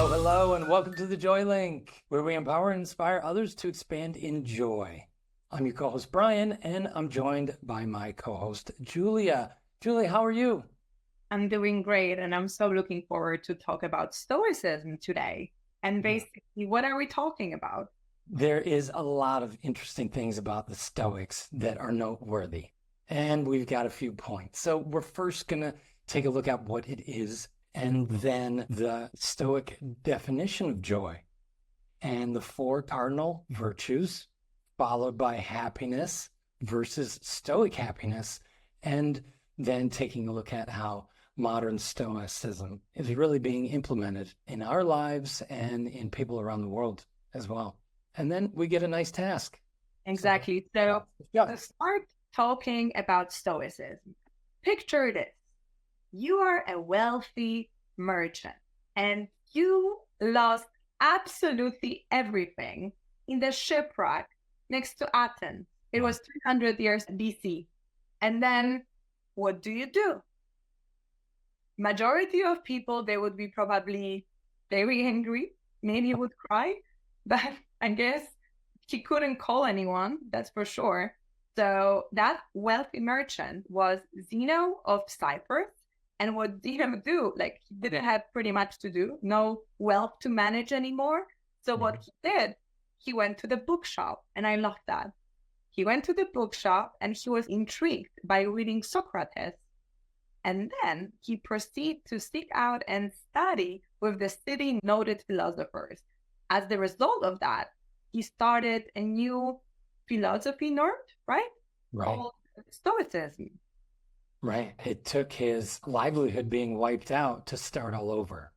Hello, and welcome to the Joy Link, where we empower and inspire others to expand in joy. I'm your co-host, Brian, and I'm joined by my co-host, Julia. Julia, how are you? I'm doing great, and I'm so looking forward to talk about Stoicism today. And basically, what are we talking about? There is a lot of interesting things about the Stoics that are noteworthy, and we've got a few points. So we're first going to take a look at what it is, and then the Stoic definition of joy, and the four cardinal virtues, followed by happiness versus Stoic happiness, and then taking a look at how modern Stoicism is really being implemented in our lives and in people around the world as well. And then we get a nice task. Exactly. So let's start talking about Stoicism. Picture this. You are a wealthy merchant and you lost absolutely everything in the shipwreck next to Athens. It was 300 years BC. And then what do? Majority of people, they would be probably very angry, maybe would cry, but I guess he couldn't call anyone, that's for sure. So that wealthy merchant was Zeno of Cyprus. And what did he do? Like, he didn't have pretty much to do, no wealth to manage anymore. So what he did, he went to the bookshop, and I love that. He went to the bookshop and he was intrigued by reading Socrates. And then he proceeded to seek out and study with the city noted philosophers. As the result of that, he started a new philosophy nerd, right? Called Stoicism. Right. It took his livelihood being wiped out to start all over.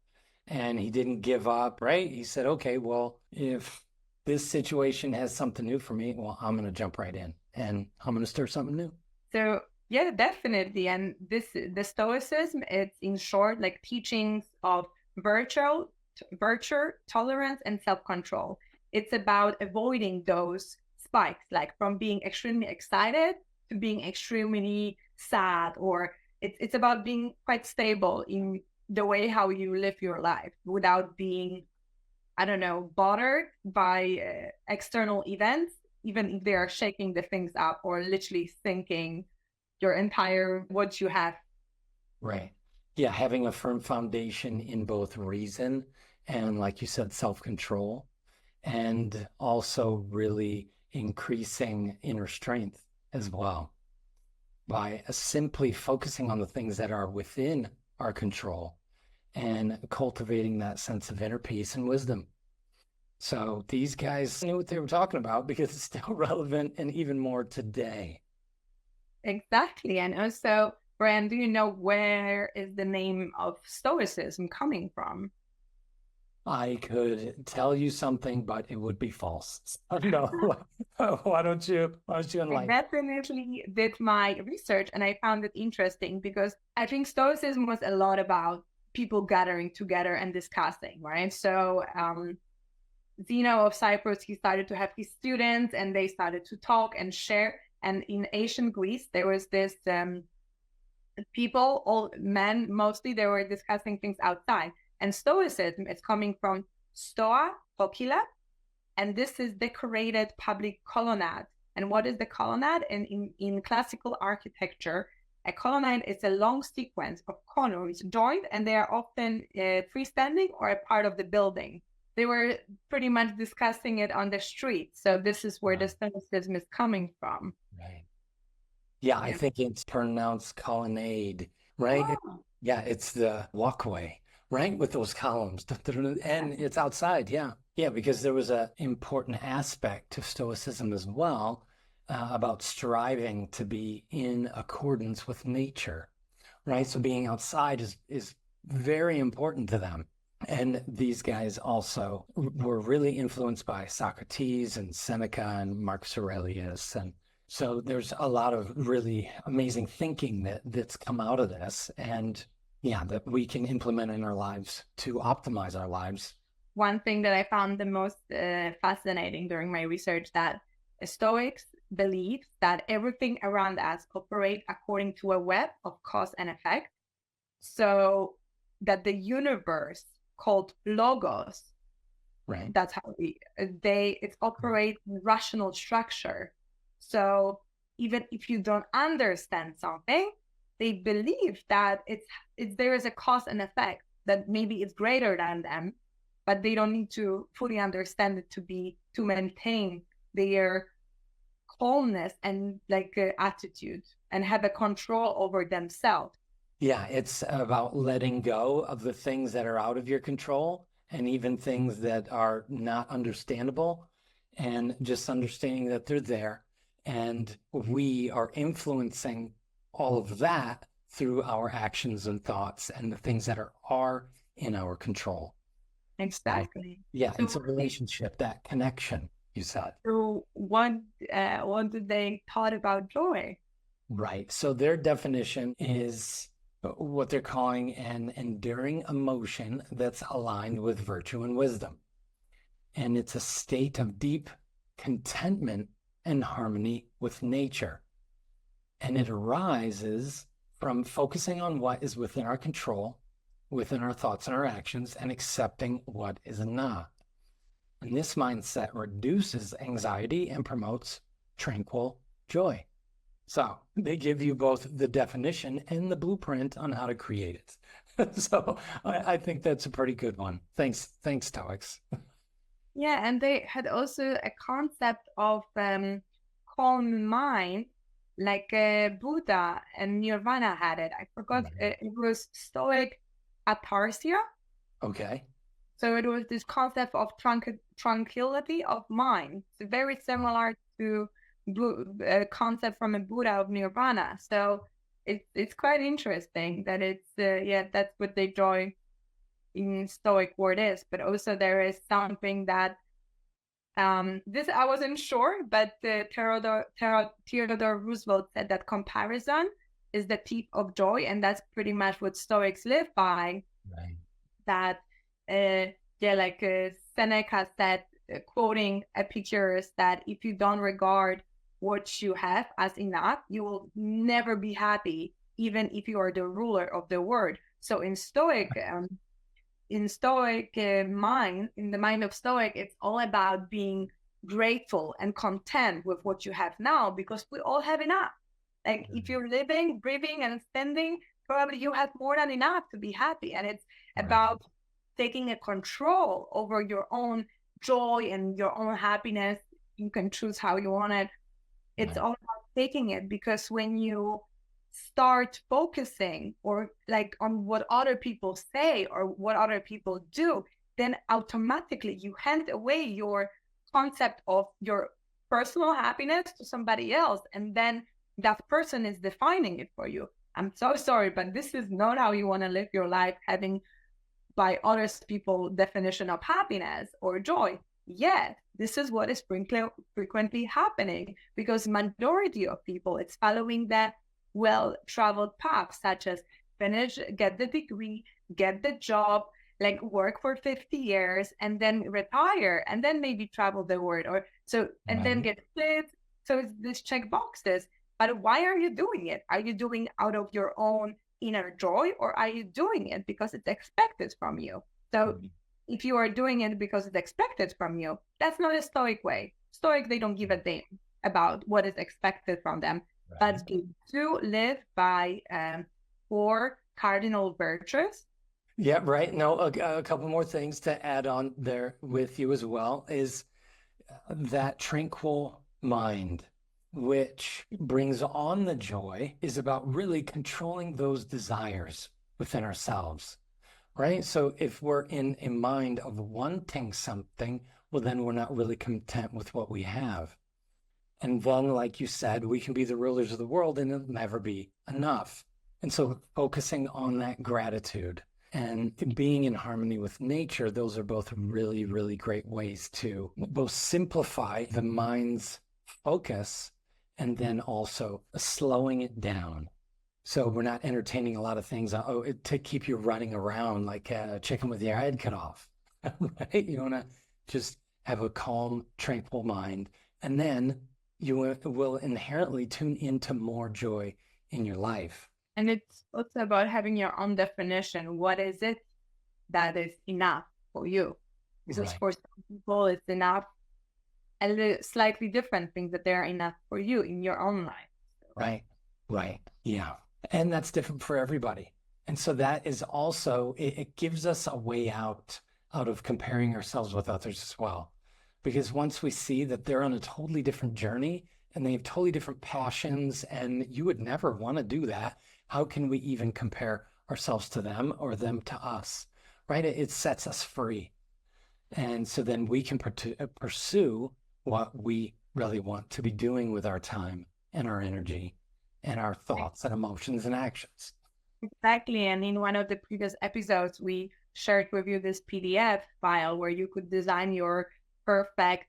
And he didn't give up, right? He said, okay, well, if this situation has something new for me, well, I'm going to jump right in and I'm going to start something new. So yeah, definitely. And the Stoicism, it's in short like teachings of virtue, tolerance, and self-control. It's about avoiding those spikes, like from being extremely excited to being extremely sad, or it's about being quite stable in the way how you live your life without being, I don't know, bothered by external events, even if they are shaking the things up or literally thinking your entire what you have. Right. Yeah, having a firm foundation in both reason and, like you said, self-control, and also really increasing inner strength as well by simply focusing on the things that are within our control and cultivating that sense of inner peace and wisdom. So these guys knew what they were talking about because it's still relevant and even more today. Exactly. And also, Brian, do you know where is the name of Stoicism coming from? I could tell you something, but it would be false. So no, why don't you I enlighten? definitely did my research and I found it interesting because I think Stoicism was a lot about people gathering together and discussing, right? So Zeno of Cyprus, he started to have his students and they started to talk and share. And in ancient Greece, there was this people, all men mostly, they were discussing things outside. And Stoicism is coming from stoa, pokila, and this is decorated public colonnade. And what is the colonnade? And in classical architecture, a colonnade is a long sequence of columns joined, and they are often freestanding or a part of the building. They were pretty much discussing it on the street. So this is where the Stoicism is coming from. Right. Yeah, I think it's pronounced colonnade, right? Oh. Yeah, it's the walkway, right? With those columns. And it's outside, yeah. Yeah, because there was an important aspect to Stoicism as well, about striving to be in accordance with nature, right? So being outside is very important to them. And these guys also were really influenced by Socrates and Seneca and Marcus Aurelius. And so there's a lot of really amazing thinking that's come out of this. And yeah, that we can implement in our lives to optimize our lives. One thing that I found the most fascinating during my research, that Stoics believe that everything around us operates according to a web of cause and effect. So that the universe called logos. Right. That's how it operates in rational structure. So even if you don't understand something, they believe that there is a cause and effect, that maybe it's greater than them, but they don't need to fully understand it to maintain their calmness and attitude and have a control over themselves. Yeah, it's about letting go of the things that are out of your control and even things that are not understandable, and just understanding that they're there. And we are influencing all of that through our actions and thoughts and the things that are in our control. Exactly. Yeah, So, it's a relationship, that connection, you said. so what did they thought about joy? Right. So their definition is what they're calling an enduring emotion that's aligned with virtue and wisdom. And it's a state of deep contentment and harmony with nature. And it arises from focusing on what is within our control, within our thoughts and our actions, and accepting what is not. And this mindset reduces anxiety and promotes tranquil joy. So they give you both the definition and the blueprint on how to create it. So I think that's a pretty good one. Thanks, Stoics. Yeah, and they had also a concept of calm mind, like Buddha and Nirvana had it. I forgot. It was Stoic ataraxia. Okay. So it was this concept of tranquility of mind. It's very similar to concept from a Buddha of Nirvana. So it's quite interesting that that's what they joy in Stoic word is. But also there is something that this I wasn't sure, but Theodore Roosevelt said that comparison is the thief of joy, and that's pretty much what Stoics live by. Right. That Seneca said, quoting Epictetus, that if you don't regard what you have as enough, you will never be happy, even if you are the ruler of the world. So in mind, in the mind of Stoic, it's all about being grateful and content with what you have now, because we all have enough. Like if you're living, breathing, and standing, probably you have more than enough to be happy. And it's about taking a control over your own joy and your own happiness. You can choose how you want it. It's all about taking it, because when you start focusing or on what other people say or what other people do, then automatically you hand away your concept of your personal happiness to somebody else, and then that person is defining it for you. I'm so sorry, but this is not how you want to live your life, having by others people's definition of happiness or joy. Yet this is what is frequently happening, because majority of people, it's following that well-traveled path, such as finish, get the degree, get the job, work for 50 years and then retire and then maybe travel the world and then get kids. So it's this check boxes. But why are you doing it? Are you doing it out of your own inner joy, or are you doing it because it's expected from you? So if you are doing it because it's expected from you, that's not a Stoic way. Stoic, they don't give a damn about what is expected from them, but they do live by 4 cardinal virtues. Yeah, right. No, a couple more things to add on there with you as well is that tranquil mind, which brings on the joy, is about really controlling those desires within ourselves, right? So if we're in a mind of wanting something, well, then we're not really content with what we have. And then, like you said, we can be the rulers of the world and it'll never be enough. And so focusing on that gratitude and being in harmony with nature, those are both really, really great ways to both simplify the mind's focus and then also slowing it down. So we're not entertaining a lot of things to keep you running around like a chicken with your head cut off, right? You want to just have a calm, tranquil mind, and then you will inherently tune into more joy in your life. And it's also about having your own definition. What is it that is enough for you. Because Right. for some people, it's enough and slightly different things that they're enough for you in your own life. Right. Right. Yeah. And that's different for everybody. And so that is also, it gives us a way out of comparing ourselves with others as well. Because once we see that they're on a totally different journey and they have totally different passions, and you would never want to do that, how can we even compare ourselves to them or them to us? Right? It sets us free. And so then we can pursue what we really want to be doing with our time and our energy and our thoughts and emotions and actions. Exactly. And in one of the previous episodes, we shared with you this PDF file where you could design your perfect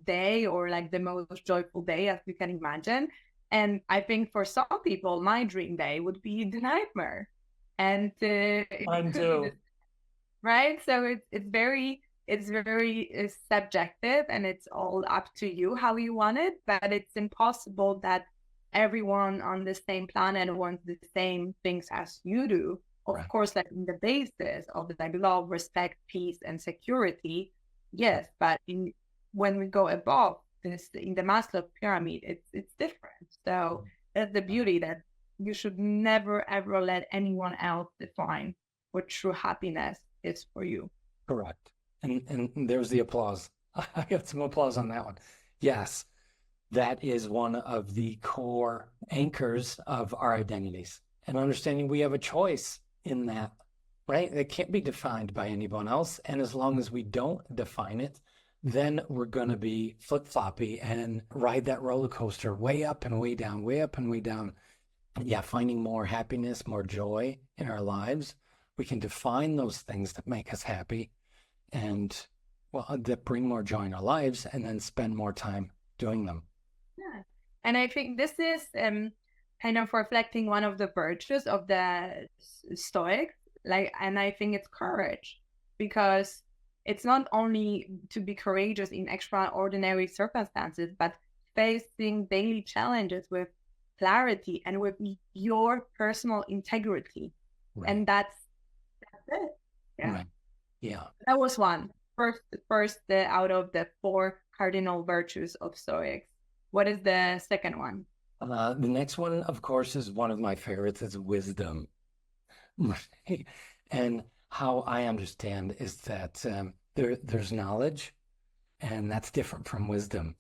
day, or like the most joyful day as you can imagine. And I think for some people, my dream day would be the nightmare. And it Mine could be too. the right. So it's very subjective, and it's all up to you how you want it. But it's impossible that everyone on the same planet wants the same things as you do. Of Right. course, like in the basis of like love, respect, peace, and security, yes. But when we go above this in the Maslow pyramid, it's different. So that's the beauty, that you should never ever let anyone else define what true happiness is for you. Correct. And there's the applause. I got some applause on that one. Yes, that is one of the core anchors of our identities, and understanding we have a choice in that, right? It can't be defined by anyone else. And as long as we don't define it, then we're going to be flip-floppy and ride that roller coaster way up and way down, way up and way down. Yeah, finding more happiness, more joy in our lives. We can define those things that make us happy and, well, that bring more joy in our lives, and then spend more time doing them. Yeah. And I think this is kind of reflecting one of the virtues of the Stoics. Like, and I think it's courage, because it's not only to be courageous in extraordinary circumstances, but facing daily challenges with clarity and with your personal integrity. Right. And that's it. Yeah. Right. Yeah. That was one. First out of the four cardinal virtues of Stoics. What is the second one? The next one, of course, is one of my favorites, is wisdom. Right? And how I understand is that there's knowledge, and that's different from wisdom.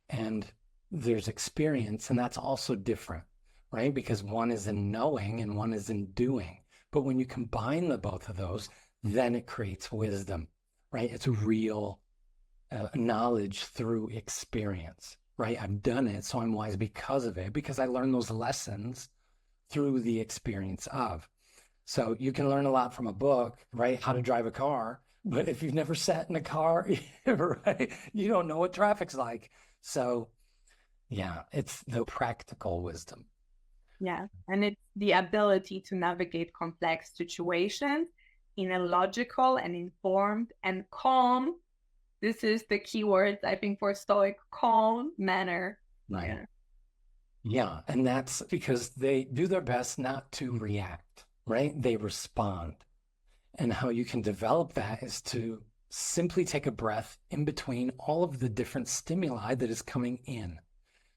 And there's experience, and that's also different, right? Because one is in knowing and one is in doing. But when you combine the both of those, then it creates wisdom, right? It's real knowledge through experience, right? I've done it, so I'm wise because of it, because I learned those lessons through the experience of. So you can learn a lot from a book, right? How to drive a car. But if you've never sat in a car, right, you don't know what traffic's like. So yeah, it's the practical wisdom. Yeah. And it's the ability to navigate complex situations in a logical and informed and calm. This is the key word, I think, for Stoic, calm manner. Right. Yeah. Yeah. And that's because they do their best not to react, right? They respond. And how you can develop that is to simply take a breath in between all of the different stimuli that is coming in.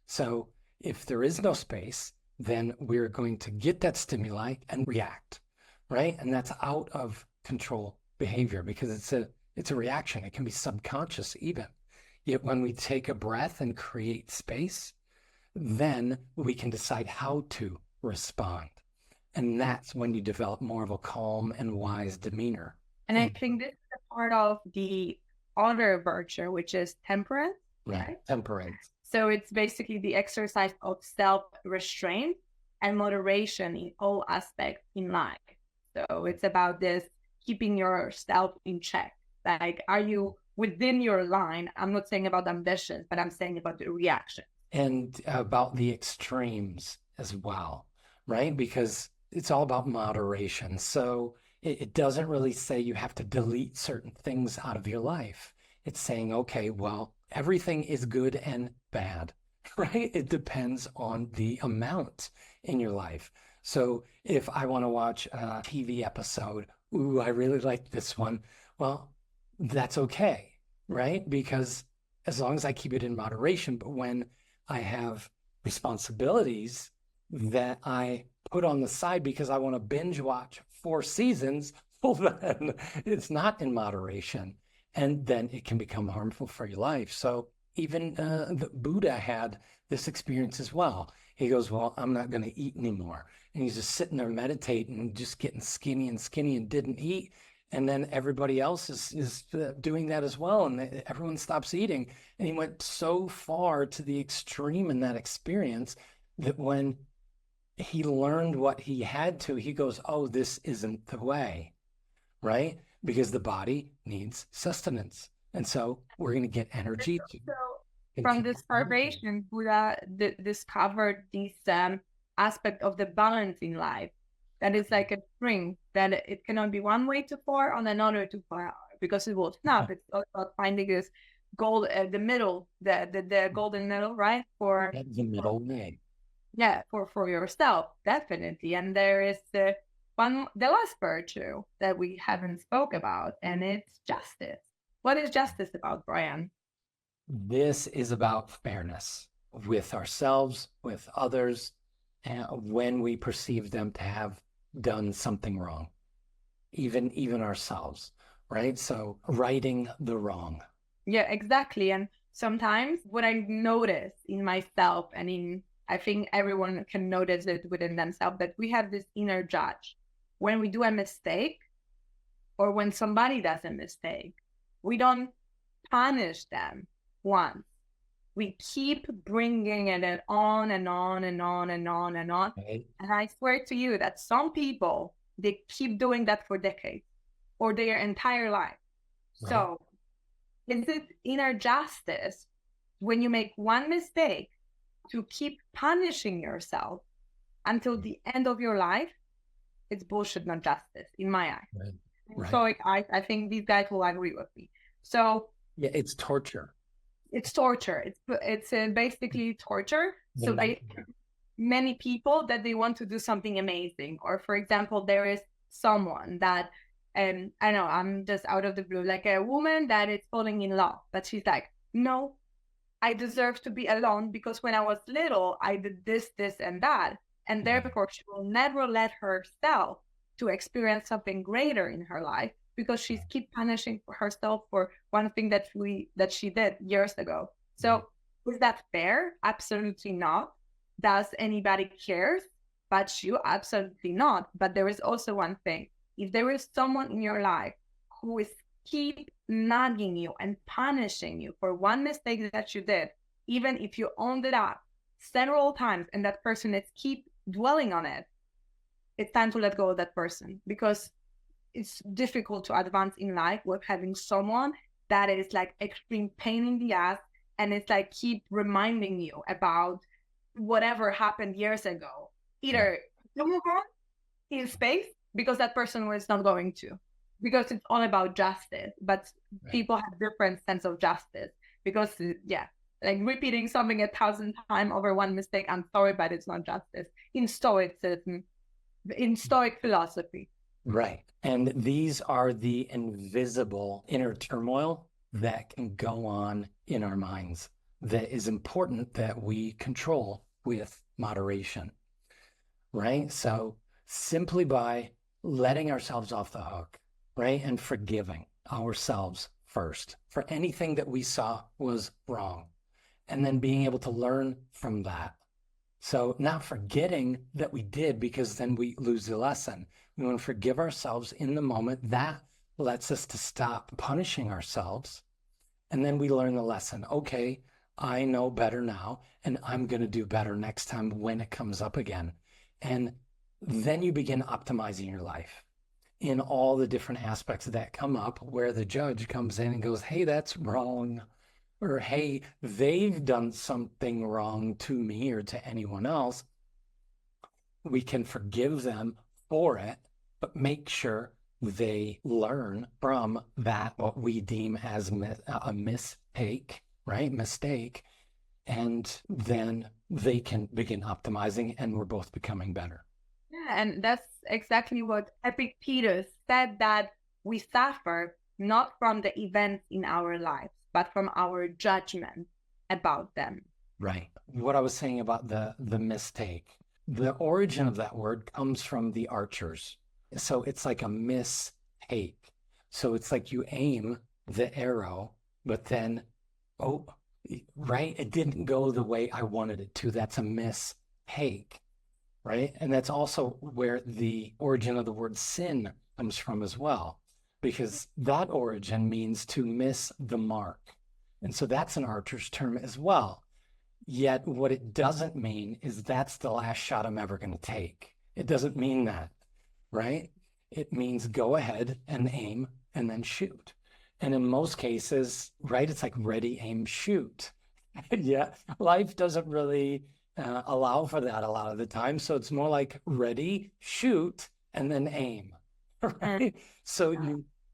So if there is no space, then we're going to get that stimuli and react, right? And that's out of control behavior, because it's a reaction. It can be subconscious even. Yet when we take a breath and create space, then we can decide how to respond. And that's when you develop more of a calm and wise demeanor. And I think this is a part of the other virtue, which is temperance. Right. Temperance. So it's basically the exercise of self-restraint and moderation in all aspects in life. So it's about this keeping yourself in check. Like, are you within your line? I'm not saying about ambitions, but I'm saying about the reaction. And about the extremes as well, right? Because it's all about moderation. So it doesn't really say you have to delete certain things out of your life. It's saying, okay, well, everything is good and bad, right? It depends on the amount in your life. So if I want to watch a TV episode, ooh, I really like this one. Well, that's okay, right? Because as long as I keep it in moderation, but when I have responsibilities that I put on the side because I want to binge watch 4 seasons, well, then it's not in moderation. And then it can become harmful for your life. So even the Buddha had this experience as well. He goes, well, I'm not going to eat anymore. And he's just sitting there meditating and just getting skinny and didn't eat. And then everybody else is doing that as well. And everyone stops eating. And he went so far to the extreme in that experience that when he learned what he had to, he goes, oh, this isn't the way, right? Because the body needs sustenance. And so we're going to get energy to So from continue this working. starvation, Buddha discovered this aspect of the balance in life. That is like a spring, that it cannot be one way too far on another too far because it will snap. It's all about finding this gold, the middle, the golden middle, right? The middle way. Yeah, for yourself, definitely. And there is the last virtue that we haven't spoke about, and it's justice. What is justice about, Brian? This is about fairness with ourselves, with others, when we perceive them to have done something wrong, even ourselves, right? So righting the wrong. Yeah, exactly. And sometimes what I notice in myself and I think everyone can notice it within themselves, that we have this inner judge. When we do a mistake or when somebody does a mistake, we don't punish them once. We keep bringing it on and on and on and on and on. Right? And I swear to you that some people, they keep doing that for decades or their entire life. Right. So is it inner justice when you make one mistake to keep punishing yourself until the end of your life? It's bullshit, not justice, in my eye. Right. Right. So I think these guys will agree with me. So yeah, it's torture. It's torture. It's basically torture. So many people that they want to do something amazing, or for example, there is someone that I know I'm just out of the blue, like a woman that is falling in love, but she's like, no, I deserve to be alone because when I was little, I did this, and that, and therefore she will never let herself to experience something greater in her life because she's keep punishing herself for one thing that she did years ago. So is that fair? Absolutely not. Does anybody cares? But you, absolutely not. But there is also one thing. If there is someone in your life who is keep nagging you and punishing you for one mistake that you did, even if you owned it up several times and that person is keep dwelling on it, it's time to let go of that person, because it's difficult to advance in life with having someone that is like extreme pain in the ass and it's like keep reminding you about whatever happened years ago. Either you move on in space because that person was not going to, because it's all about justice, but people have different sense of justice because like repeating something 1,000 times over one mistake, I'm sorry, but it's not justice in Stoicism, in Stoic philosophy. Right. And these are the invisible inner turmoil that can go on in our minds that is important that we control with moderation, right? So simply by letting ourselves off the hook, right? And forgiving ourselves first for anything that we saw was wrong, and then being able to learn from that. So not forgetting that we did, because then we lose the lesson. We want to forgive ourselves in the moment. That lets us to stop punishing ourselves. And then we learn the lesson. Okay, I know better now, and I'm going to do better next time when it comes up again. And then you begin optimizing your life in all the different aspects that come up, where the judge comes in and goes, hey, that's wrong. Or, hey, they've done something wrong to me or to anyone else. We can forgive them for it, but make sure they learn from that, what we deem as a mistake, right? Mistake. And then they can begin optimizing, and we're both becoming better. and that's exactly what Epictetus said, that we suffer not from the events in our lives, but from our judgment about them. Right. What I was saying about the mistake, the origin of that word comes from the archers. So it's like a mistake. So it's like you aim the arrow, but then, oh, right, it didn't go the way I wanted it to. That's a mistake, right? And that's also where the origin of the word sin comes from as well, because that origin means to miss the mark. And so that's an archer's term as well. Yet what it doesn't mean is that's the last shot I'm ever going to take. It doesn't mean that, right? It means go ahead and aim and then shoot. And in most cases, right, it's like ready, aim, shoot. Yeah, life doesn't really allow for that a lot of the time. So it's more like ready, shoot, and then aim, right? So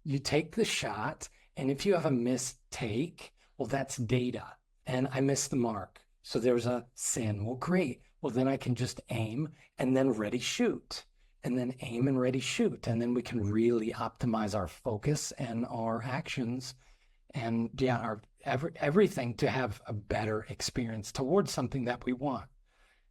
you take the shot, and if you have a mistake, well, that's data. And I missed the mark. So there's a sin. Well, great. Well, then I can just aim and then ready, shoot, and then aim and ready, shoot. And then we can really optimize our focus and our actions and everything to have a better experience towards something that we want.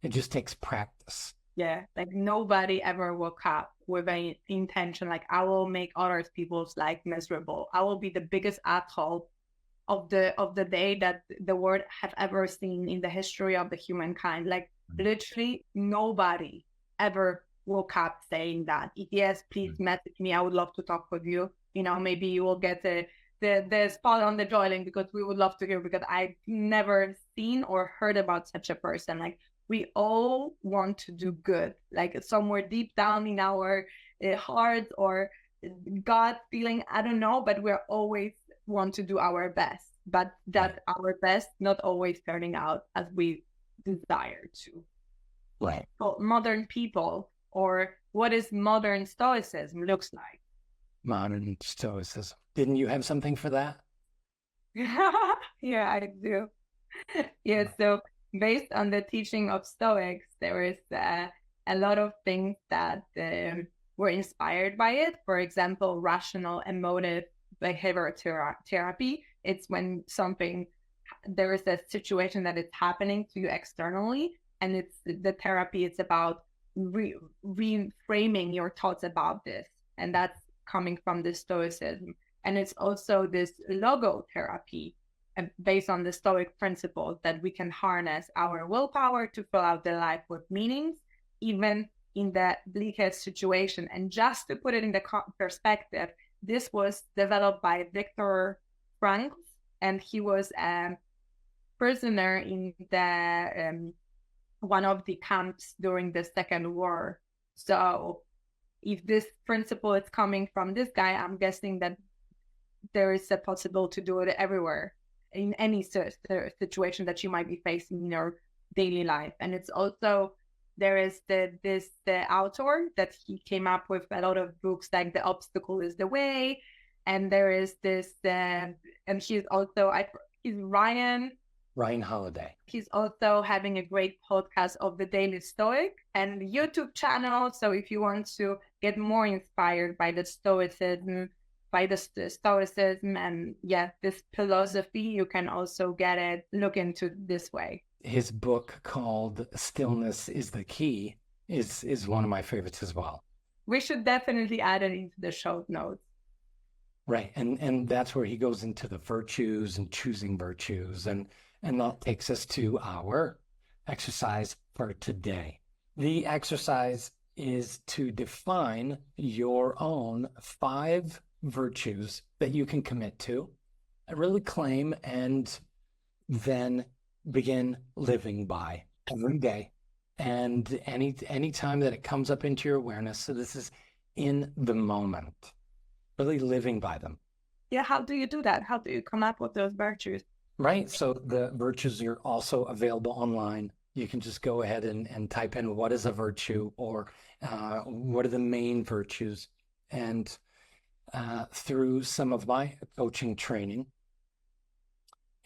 It just takes practice. Yeah, like nobody ever woke up with an intention like, I will make other people's life miserable. I will be the biggest asshole of the day that the world have ever seen in the history of the humankind. Like literally nobody ever woke up saying that. If yes, please message me. I would love to talk with you. You know, maybe you will get the spot on the Joy link, because we would love to hear, because I've never seen or heard about such a person. Like we all want to do good, like somewhere deep down in our hearts or God feeling, I don't know, but we're always want to do our best, but that our best not always turning out as we desire to. Right. For modern people, or what is modern Stoicism looks like. Modern Stoicism. Didn't you have something for that? Yeah, I do. Yeah, so based on the teaching of Stoics, there is a lot of things that were inspired by it. For example, rational emotive behavior therapy. It's when there is a situation that is happening to you externally, and it's the therapy. It's about reframing your thoughts about this, and that's coming from the Stoicism. And it's also this logotherapy based on the Stoic principles that we can harness our willpower to fill out the life with meanings, even in the bleakest situation. And just to put it in the perspective, this was developed by Viktor Frankl, and he was a prisoner in the one of the camps during the Second War. So if this principle is coming from this guy, I'm guessing that there is a possibility to do it everywhere, in any situation that you might be facing in your daily life. And it's also, there is the author that he came up with a lot of books like The Obstacle is the Way. And there is this, and he's also, he's Ryan Holiday. He's also having a great podcast of the Daily Stoic and YouTube channel. So if you want to get more inspired by the Stoicism, and this philosophy, you can also look into this way. His book called Stillness is the Key is one of my favorites as well. We should definitely add it into the show notes. Right. And that's where he goes into the virtues and choosing virtues. And that takes us to our exercise for today. The exercise is to define your own 5 virtues that you can commit to, really claim, and then begin living by every day. And any time that it comes up into your awareness. So this is in the moment, really living by them. Yeah, how do you do that? How do you come up with those virtues? Right. So the virtues are also available online. You can just go ahead and type in what is a virtue, or what are the main virtues. And through some of my coaching training,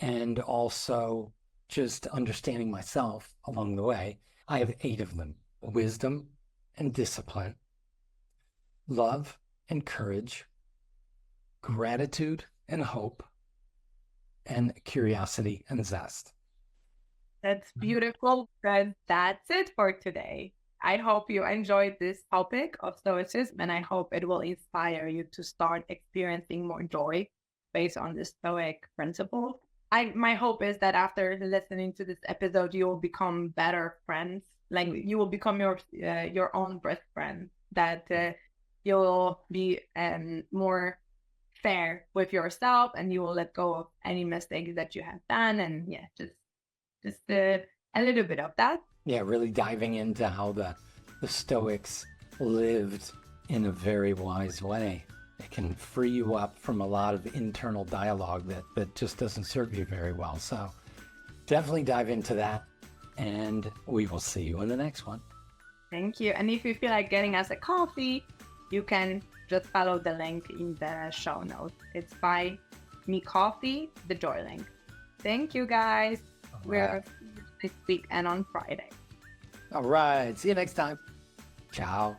and also just understanding myself along the way, I have 8 of them: wisdom, and discipline, love and courage, gratitude and hope, and curiosity and zest. That's beautiful, friends. That's it for today. I hope you enjoyed this topic of Stoicism, and I hope it will inspire you to start experiencing more joy based on the Stoic principles. My hope is that after listening to this episode, you will become better friends. Like you will become your own best friend. That you'll be more fair with yourself, and you will let go of any mistakes that you have done. And yeah, just a little bit of that. Yeah, really diving into how the Stoics lived in a very wise way. It can free you up from a lot of internal dialogue that just doesn't serve you very well. So definitely dive into that, and we will see you in the next one. Thank you. And if you feel like getting us a coffee, you can just follow the link in the show notes. It's Buy Me Coffee, the Joy link. Thank you, guys. We're next week and on Friday. All right. See you next time. Ciao.